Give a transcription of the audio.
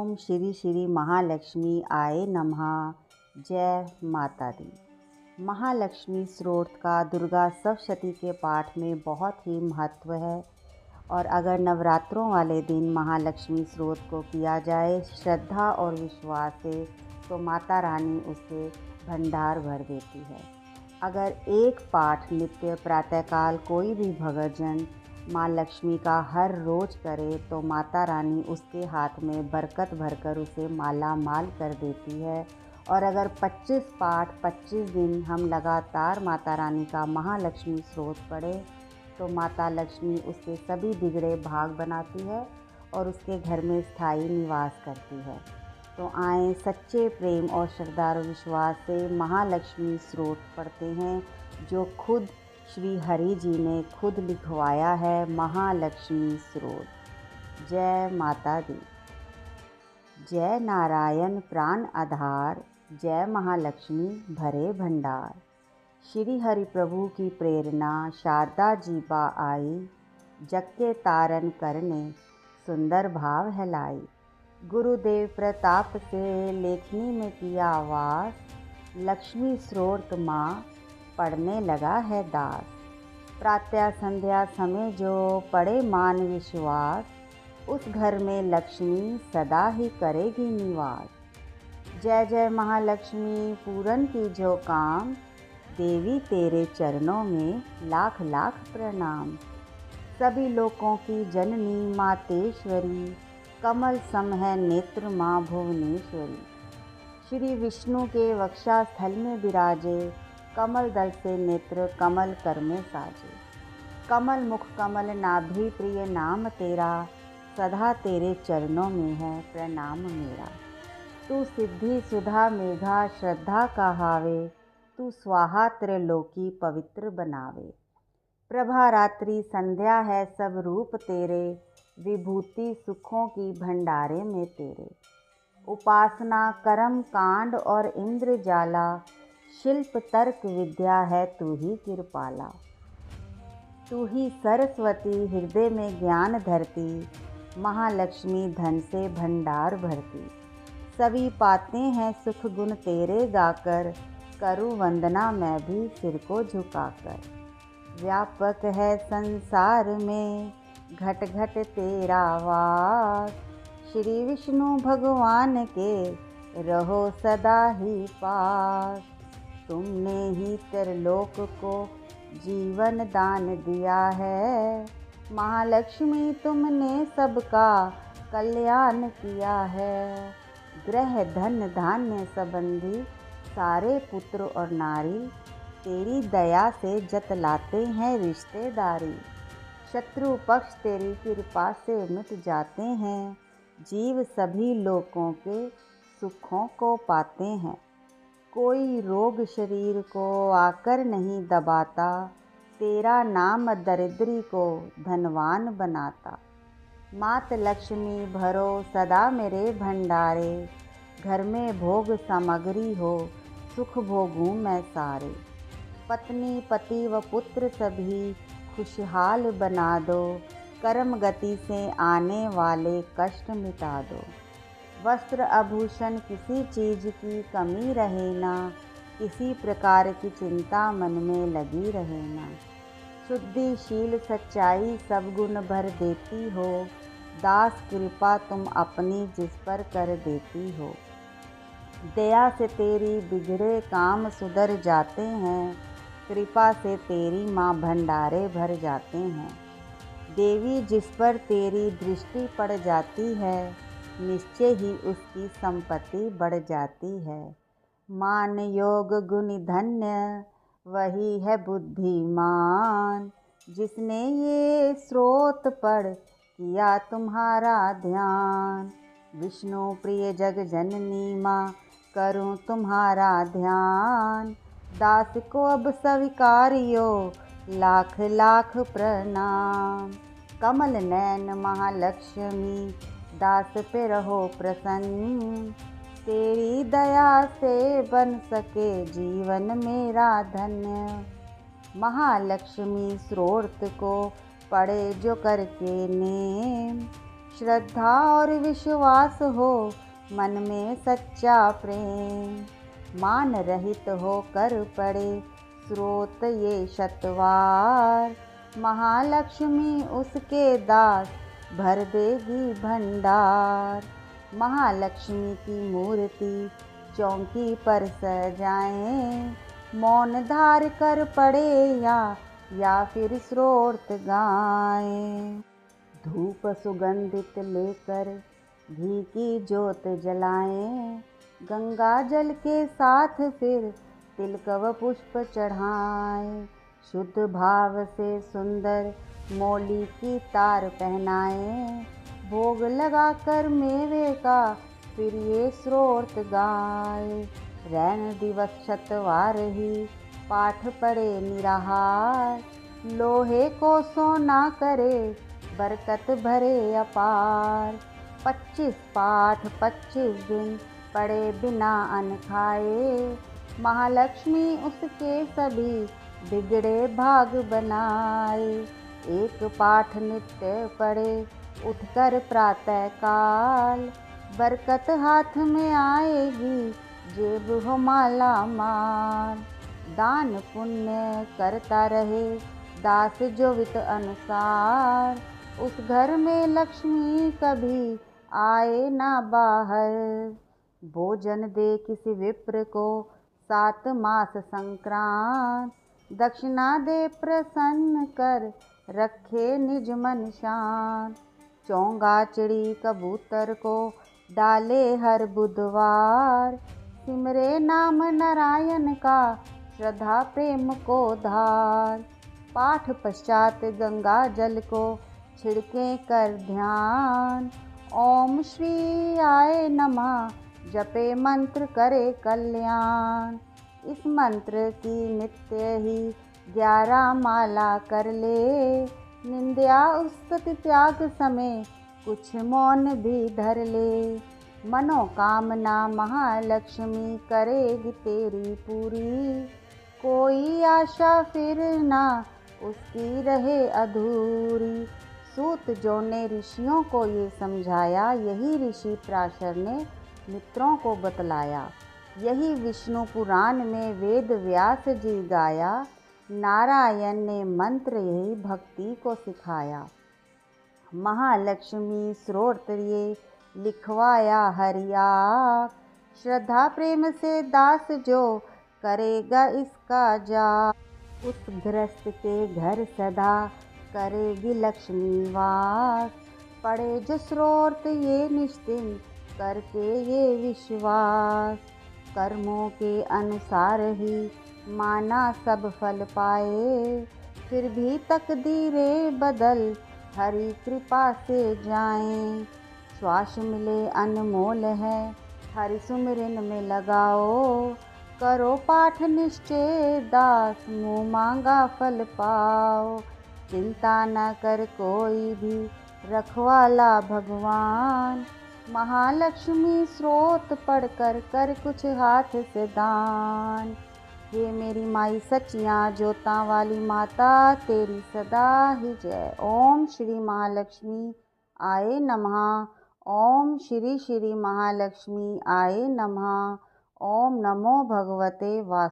ओम श्री श्री महालक्ष्मी आए नमः। जय माता दी। महालक्ष्मी स्तोत्र का दुर्गा सप्तशती के पाठ में बहुत ही महत्व है और अगर नवरात्रों वाले दिन महालक्ष्मी स्तोत्र को किया जाए श्रद्धा और विश्वास से तो माता रानी उसे भंडार भर देती है। अगर एक पाठ नित्य प्रातःकाल कोई भी भक्तजन माँ लक्ष्मी का हर रोज़ करे तो माता रानी उसके हाथ में बरकत भरकर उसे माला माल कर देती है। और अगर 25 पाठ 25 दिन हम लगातार माता रानी का महालक्ष्मी स्तोत्र पढ़े तो माता लक्ष्मी उसके सभी बिगड़े भाग बनाती है और उसके घर में स्थायी निवास करती है। तो आए सच्चे प्रेम और श्रद्धा और विश्वास से महालक्ष्मी स्तोत्र पढ़ते हैं जो खुद श्री हरि जी ने खुद लिखवाया है। महालक्ष्मी स्तोत्र। जय माता दी। जय नारायण प्राण आधार, जय महालक्ष्मी भरे भंडार। श्री हरि प्रभु की प्रेरणा शारदा जी बा आई, जग के तारण करने सुंदर भाव है लाई। गुरुदेव प्रताप से लेखनी में किया वास, लक्ष्मी स्तोत्र माँ पढ़ने लगा है दास। प्रातः संध्या समय जो पढ़े मान विश्वास, उस घर में लक्ष्मी सदा ही करेगी निवास। जय जय महालक्ष्मी पूरन की जो काम, देवी तेरे चरणों में लाख लाख प्रणाम। सभी लोकों की जननी मातेश्वरी, कमल सम है नेत्र माँ भुवनेश्वरी। श्री विष्णु के वक्षस्थल में विराजे, कमल दल से नेत्र कमल कर में साजे। कमल मुख कमल नाभि प्रिय नाम तेरा, सदा तेरे चरणों में है प्रणाम मेरा। तू सिद्धि सुधा मेघा श्रद्धा कहावे, तू स्वाहा त्रिलोकी पवित्र बनावे। प्रभा रात्रि संध्या है सब रूप तेरे, विभूति सुखों की भंडारे में तेरे। उपासना कर्म कांड और इंद्र जाला, शिल्प तर्क विद्या है तू ही कृपाला। तू ही सरस्वती हृदय में ज्ञान धरती, महालक्ष्मी धन से भंडार भरती। सभी पाते हैं सुख गुण तेरे गाकर, करूँ वंदना मैं भी सिर को झुकाकर। व्यापक है संसार में घट घट तेरा वास, श्री विष्णु भगवान के रहो सदा ही पास। तुमने ही त्रिलोक को जीवन दान दिया है, महालक्ष्मी तुमने सबका कल्याण किया है। ग्रह धन धान्य संबंधी सारे पुत्र और नारी, तेरी दया से जतलाते हैं रिश्तेदारी। शत्रु पक्ष तेरी कृपा से मिट जाते हैं, जीव सभी लोगों के सुखों को पाते हैं। कोई रोग शरीर को आकर नहीं दबाता, तेरा नाम दरिद्री को धनवान बनाता। मात लक्ष्मी भरो सदा मेरे भंडारे, घर में भोग सामग्री हो सुख भोगूं मैं सारे। पत्नी पति व पुत्र सभी खुशहाल बना दो, कर्म गति से आने वाले कष्ट मिटा दो। वस्त्र आभूषण किसी चीज़ की कमी रहे ना, किसी प्रकार की चिंता मन में लगी रहे ना। शुद्धि शील सच्चाई सब गुण भर देती हो, दास कृपा तुम अपनी जिस पर कर देती हो। दया से तेरी बिगड़े काम सुधर जाते हैं, कृपा से तेरी माँ भंडारे भर जाते हैं। देवी जिस पर तेरी दृष्टि पड़ जाती है, निश्चय ही उसकी संपत्ति बढ़ जाती है। मान योग गुण धन्य वही है बुद्धिमान, जिसने ये स्रोत पढ़ किया तुम्हारा ध्यान। विष्णु प्रिय जग जननी माँ करूँ तुम्हारा ध्यान, दास को अब स्वीकारियो लाख लाख प्रणाम। कमल नैन महालक्ष्मी दास पे रहो प्रसन्न, तेरी दया से बन सके जीवन मेरा धन्य। महालक्ष्मी स्तोत्र को पढ़े जो करके नेम, श्रद्धा और विश्वास हो मन में सच्चा प्रेम। मान रहित होकर पड़े स्रोत ये शतवार, महालक्ष्मी उसके दास भर देगी भंडार। महालक्ष्मी की मूर्ति चौकी पर सजाएं, मौन धार कर पड़े या फिर स्रोत गाएं। धूप सुगंधित लेकर घी की जोत जलाएं, गंगा जल के साथ फिर तिलक व पुष्प चढ़ाएं। शुद्ध भाव से सुंदर मौली की तार पहनाएं, भोग लगाकर मेवे का फिर ये स्रोत गाए। रैन दिवस शतवार ही पाठ पड़े निराहार, लोहे को सोना करे बरकत भरे अपार। 25 पाठ 25 दिन पड़े बिना अन्न खाए, महालक्ष्मी उसके सभी बिगड़े भाग बनाए। एक पाठ नित्य पड़े उठकर प्रातः काल, बरकत हाथ में आएगी जेब हो माला माल। दान पुण्य करता रहे दास जो वित अनुसार, उस घर में लक्ष्मी कभी आए ना बाहर। भोजन दे किसी विप्र को 7 मास संक्रांत, दक्षिणा दे प्रसन्न कर रखे निज मन शांत। चोंगा चिड़ी कबूतर को डाले हर बुधवार, सिमरे नाम नारायण का श्रद्धा प्रेम को धार। पाठ पश्चात गंगा जल को छिड़के कर ध्यान, ओम श्री आय नमः जपे मंत्र करे कल्याण। इस मंत्र की नित्य ही 11 माला कर ले, निंद्या स्तुति त्याग समय कुछ मौन भी धर ले। मनोकामना महालक्ष्मी करेगी तेरी पूरी, कोई आशा फिर ना उसकी रहे अधूरी। सूत जो ने ऋषियों को ये समझाया, यही ऋषि पराशर ने मित्रों को बतलाया। यही विष्णु पुराण में वेद व्यास जी गाया, नारायण ने मंत्र यही भक्ति को सिखाया। महालक्ष्मी स्रोत ये लिखवाया हरिया, श्रद्धा प्रेम से दास जो करेगा इसका जाप। उस गृहस्थ के घर सदा करेगी लक्ष्मी वास, पढ़े जो स्रोत ये निश्चिंत करके ये विश्वास। कर्मों के अनुसार ही माना सब फल पाए, फिर भी तकदीरें बदल हरि कृपा से जाएं। श्वास मिले अनमोल है हरि सुमिरन में लगाओ, करो पाठ निश्चय दास मुँह मांगा फल पाओ। चिंता न कर कोई भी रखवाला भगवान, महालक्ष्मी स्रोत पढ़कर कर कुछ हाथ से दान। हे मेरी माई सचियाँ जोतां वाली माता, तेरी सदा ही जय। ओम श्री महालक्ष्मी आए नमः। ओम श्री श्री महालक्ष्मी आए नमः। ओम नमो भगवते वासुदेवाय।